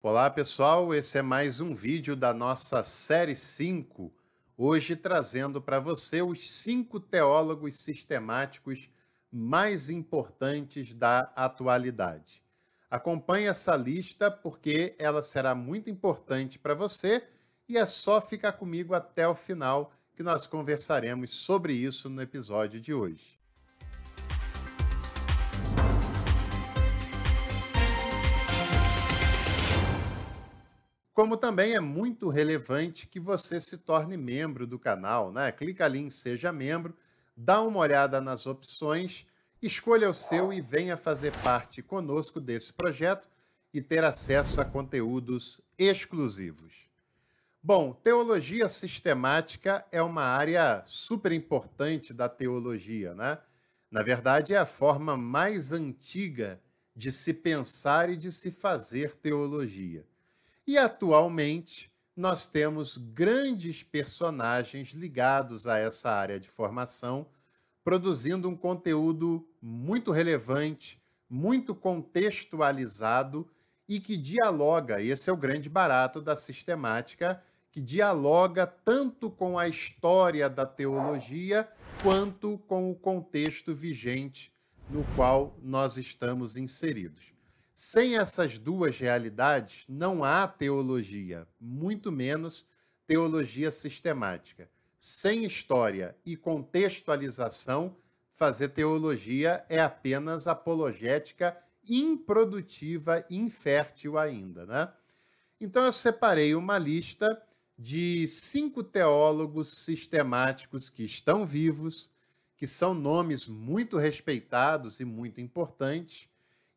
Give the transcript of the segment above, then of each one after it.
Olá pessoal, esse é mais um vídeo da nossa série 5. Hoje trazendo para você os 5 teólogos sistemáticos mais importantes da atualidade. Acompanhe essa lista porque ela será muito importante para você e é só ficar comigo até o final que nós conversaremos sobre isso no episódio de hoje. Como também é muito relevante que você se torne membro do canal, né? Clica ali em Seja Membro, dá uma olhada nas opções, escolha o seu e venha fazer parte conosco desse projeto e ter acesso a conteúdos exclusivos. Bom, teologia sistemática é uma área super importante da teologia, né? Na verdade, é a forma mais antiga de se pensar e de se fazer teologia. E atualmente nós temos grandes personagens ligados a essa área de formação, produzindo um conteúdo muito relevante, muito contextualizado e que dialoga, esse é o grande barato da sistemática, que dialoga tanto com a história da teologia quanto com o contexto vigente no qual nós estamos inseridos. Sem essas duas realidades, não há teologia, muito menos teologia sistemática. Sem história e contextualização, fazer teologia é apenas apologética improdutiva, infértil ainda, né? Então eu separei uma lista de 5 teólogos sistemáticos que estão vivos, que são nomes muito respeitados e muito importantes,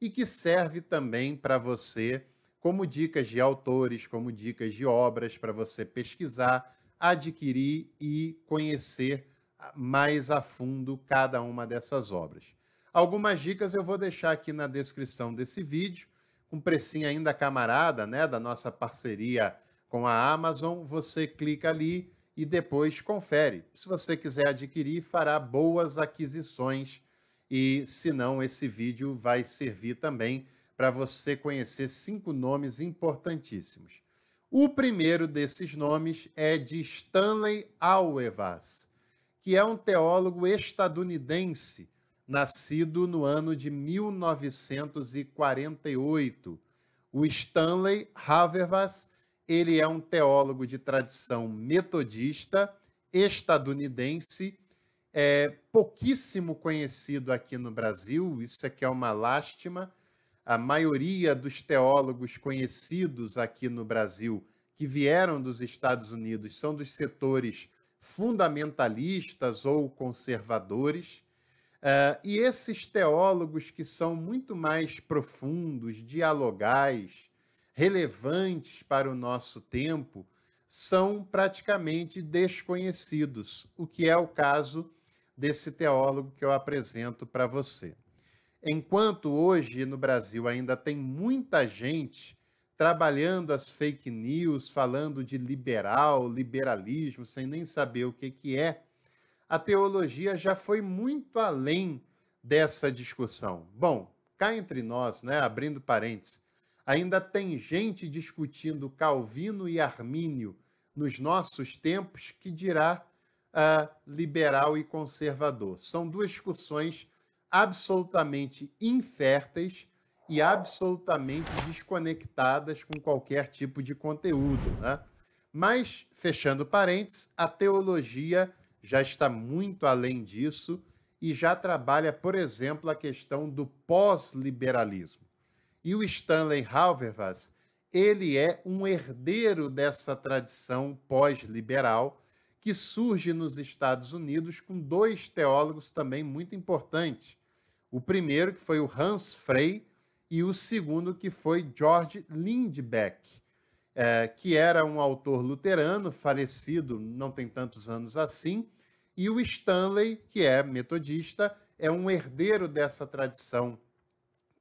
e que serve também para você como dicas de autores, como dicas de obras para você pesquisar, adquirir e conhecer mais a fundo cada uma dessas obras. Algumas dicas eu vou deixar aqui na descrição desse vídeo, com precinho ainda camarada, né, da nossa parceria com a Amazon, você clica ali e depois confere. Se você quiser adquirir, fará boas aquisições e, se não, esse vídeo vai servir também para você conhecer 5 nomes importantíssimos. O primeiro desses nomes é de Stanley Auerbach, que é um teólogo estadunidense, nascido no ano de 1948. O Stanley Auerbach, ele é um teólogo de tradição metodista, estadunidense, pouquíssimo conhecido aqui no Brasil, isso aqui é uma lástima. A maioria dos teólogos conhecidos aqui no Brasil, que vieram dos Estados Unidos, são dos setores fundamentalistas ou conservadores. E esses teólogos que são muito mais profundos, dialogais, relevantes para o nosso tempo, são praticamente desconhecidos, o que é o caso desse teólogo que eu apresento para você. Enquanto hoje no Brasil ainda tem muita gente trabalhando as fake news, falando de liberalismo, sem nem saber o que é, a teologia já foi muito além dessa discussão. Bom, cá entre nós, né, abrindo parênteses, ainda tem gente discutindo Calvino e Armínio nos nossos tempos que dirá liberal e conservador. São duas discussões absolutamente inférteis e absolutamente desconectadas com qualquer tipo de conteúdo, né? Mas, fechando parênteses, a teologia já está muito além disso e já trabalha, por exemplo, a questão do pós-liberalismo. E o Stanley Auerbach, ele é um herdeiro dessa tradição pós-liberal que surge nos Estados Unidos com 2 teólogos também muito importantes. O primeiro, que foi o Hans Frey, e o segundo, que foi George Lindbeck, que era um autor luterano, falecido não tem tantos anos assim, e o Stanley, que é metodista, é um herdeiro dessa tradição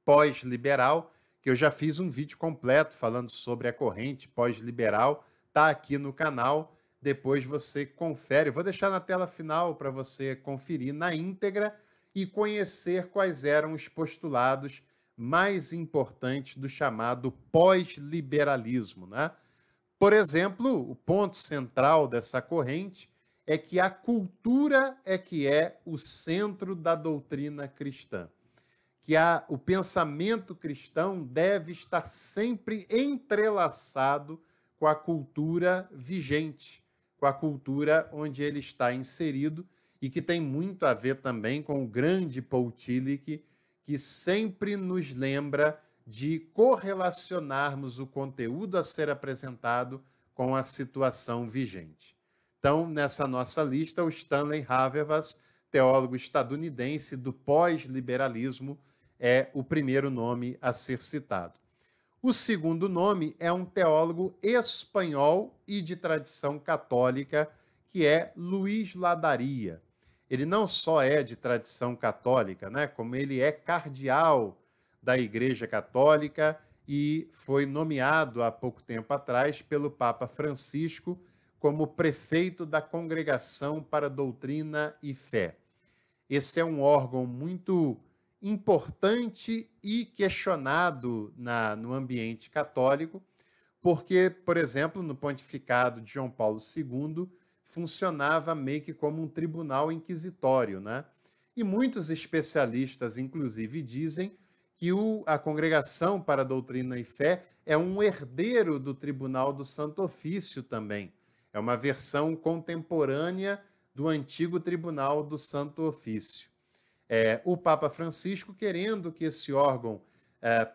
pós-liberal, que eu já fiz um vídeo completo falando sobre a corrente pós-liberal, está aqui no canal, depois você confere. Eu vou deixar na tela final para você conferir na íntegra e conhecer quais eram os postulados mais importantes do chamado pós-liberalismo, né? Por exemplo, o ponto central dessa corrente é que a cultura é que é o centro da doutrina cristã, que o pensamento cristão deve estar sempre entrelaçado com a cultura vigente, com a cultura onde ele está inserido, e que tem muito a ver também com o grande Paul Tillich, que sempre nos lembra de correlacionarmos o conteúdo a ser apresentado com a situação vigente. Então, nessa nossa lista, o Stanley Haverwas, teólogo estadunidense do pós-liberalismo, é o primeiro nome a ser citado. O segundo nome é um teólogo espanhol e de tradição católica, que é Luís Ladaria. Ele não só é de tradição católica, né, como ele é cardeal da Igreja Católica e foi nomeado há pouco tempo atrás pelo Papa Francisco como prefeito da Congregação para Doutrina e Fé. Esse é um órgão muito importante e questionado no ambiente católico, porque, por exemplo, no pontificado de João Paulo II, funcionava meio que como um tribunal inquisitório, né? E muitos especialistas, inclusive, dizem que a Congregação para a Doutrina e Fé é um herdeiro do Tribunal do Santo Ofício também. É uma versão contemporânea do antigo Tribunal do Santo Ofício. O Papa Francisco, querendo que esse órgão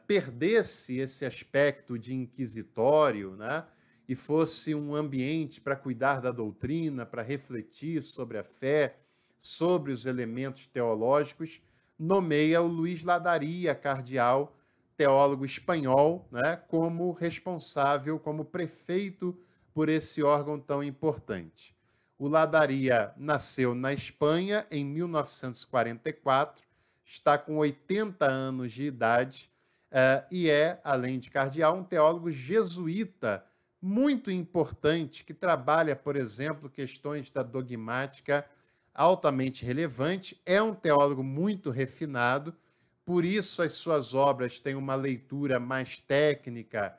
perdesse esse aspecto de inquisitório, né, e fosse um ambiente para cuidar da doutrina, para refletir sobre a fé, sobre os elementos teológicos, nomeia o Luís Ladaria, cardeal, teólogo espanhol, né, como responsável, como prefeito por esse órgão tão importante. O Ladaria nasceu na Espanha em 1944, está com 80 anos de idade e é, além de cardeal, um teólogo jesuíta muito importante que trabalha, por exemplo, questões da dogmática altamente relevante. É um teólogo muito refinado, por isso as suas obras têm uma leitura mais técnica,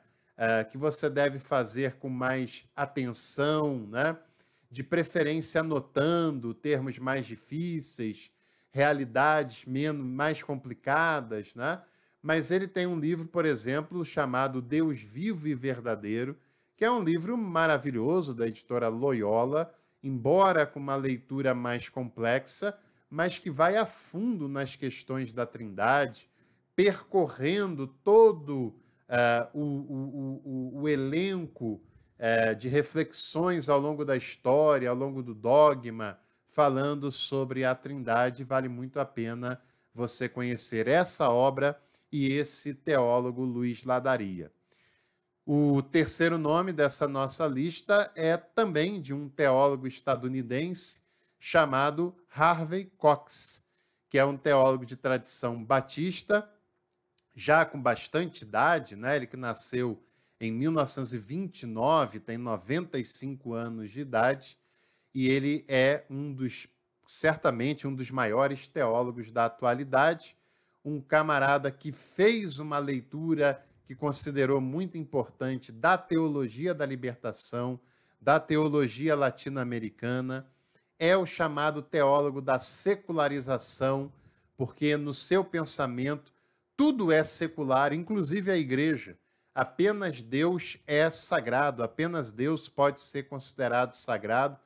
que você deve fazer com mais atenção, né? De preferência anotando termos mais difíceis, realidades mais complicadas, né? Mas ele tem um livro, por exemplo, chamado Deus Vivo e Verdadeiro, que é um livro maravilhoso da editora Loyola, embora com uma leitura mais complexa, mas que vai a fundo nas questões da Trindade, percorrendo todo o elenco de reflexões ao longo da história, ao longo do dogma, falando sobre a Trindade. Vale muito a pena você conhecer essa obra e esse teólogo Luís Ladaria. O terceiro nome dessa nossa lista é também de um teólogo estadunidense chamado Harvey Cox, que é um teólogo de tradição batista, já com bastante idade, né? Ele que nasceu em 1929, tem 95 anos de idade, e ele é certamente um dos maiores teólogos da atualidade, um camarada que fez uma leitura que considerou muito importante da teologia da libertação, da teologia latino-americana, é o chamado teólogo da secularização, porque no seu pensamento tudo é secular, inclusive a igreja. Apenas Deus é sagrado, apenas Deus pode ser considerado sagrado.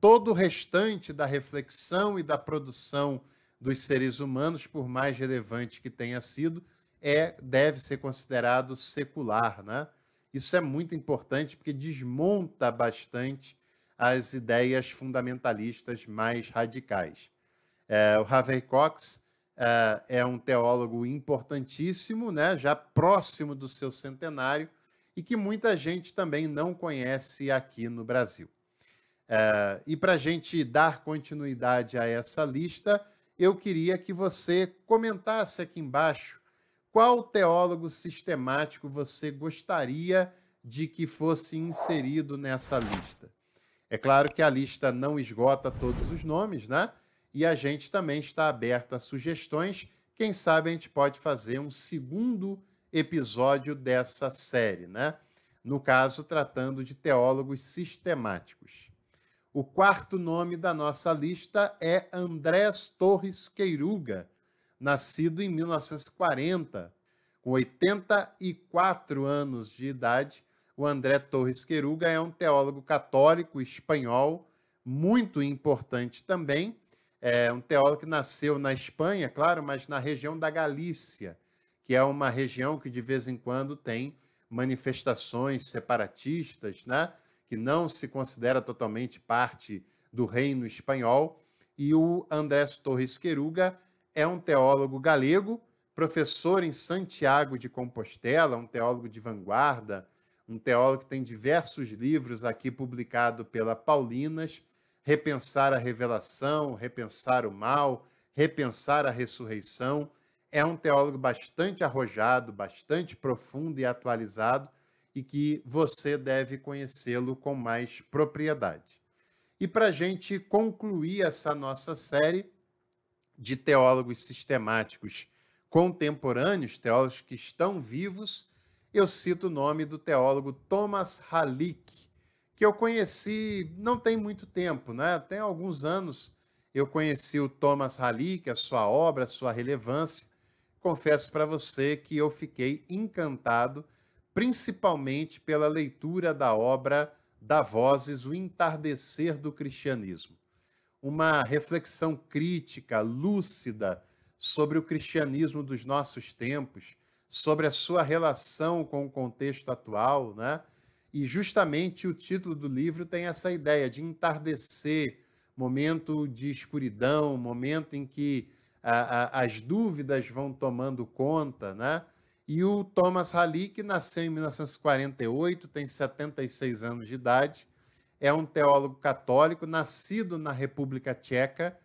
Todo o restante da reflexão e da produção dos seres humanos, por mais relevante que tenha sido, deve ser considerado secular, né? Isso é muito importante porque desmonta bastante as ideias fundamentalistas mais radicais. O Harvey Cox é um teólogo importantíssimo, né? Já próximo do seu centenário, e que muita gente também não conhece aqui no Brasil. E para a gente dar continuidade a essa lista, eu queria que você comentasse aqui embaixo qual teólogo sistemático você gostaria de que fosse inserido nessa lista. É claro que a lista não esgota todos os nomes, né? E a gente também está aberto a sugestões. quem sabe a gente pode fazer um segundo episódio dessa série, né? No caso, tratando de teólogos sistemáticos. O quarto nome da nossa lista é Andrés Torres Queiruga, nascido em 1940, com 84 anos de idade. O André Torres Queiruga é um teólogo católico espanhol, muito importante também. É um teólogo que nasceu na Espanha, claro, mas na região da Galícia, que é uma região que de vez em quando tem manifestações separatistas, né? Que não se considera totalmente parte do reino espanhol. E o Andrés Torres Queiruga é um teólogo galego, professor em Santiago de Compostela, um teólogo de vanguarda, um teólogo que tem diversos livros aqui publicados pela Paulinas: Repensar a Revelação, Repensar o Mal, Repensar a Ressurreição. É um teólogo bastante arrojado, bastante profundo e atualizado, e que você deve conhecê-lo com mais propriedade. E para a gente concluir essa nossa série de teólogos sistemáticos contemporâneos, teólogos que estão vivos, eu cito o nome do teólogo Thomas Halík, que eu conheci não tem muito tempo, né? Tem alguns anos eu conheci o Thomas Halík, a sua obra, a sua relevância. Confesso para você que eu fiquei encantado, principalmente pela leitura da obra Da Vozes, O Entardecer do Cristianismo. Uma reflexão crítica, lúcida, sobre o cristianismo dos nossos tempos, sobre a sua relação com o contexto atual, né? E justamente o título do livro tem essa ideia de entardecer, momento de escuridão, momento em que as dúvidas vão tomando conta, né? E o Thomas Halík nasceu em 1948, tem 76 anos de idade, é um teólogo católico, nascido na República Tcheca,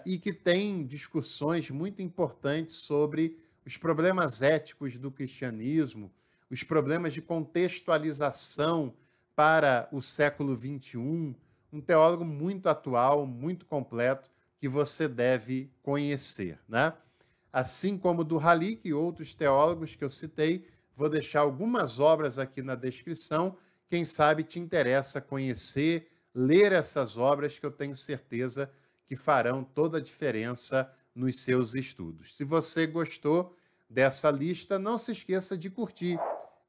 e que tem discussões muito importantes sobre os problemas éticos do cristianismo, os problemas de contextualização para o século XXI, um teólogo muito atual, muito completo, que você deve conhecer, né? Assim como do Halík e outros teólogos que eu citei, vou deixar algumas obras aqui na descrição. Quem sabe te interessa conhecer, ler essas obras, que eu tenho certeza que farão toda a diferença nos seus estudos. Se você gostou dessa lista, não se esqueça de curtir.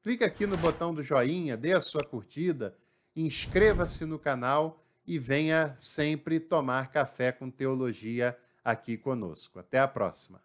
Clica aqui no botão do joinha, dê a sua curtida, inscreva-se no canal e venha sempre tomar café com teologia aqui conosco. Até a próxima.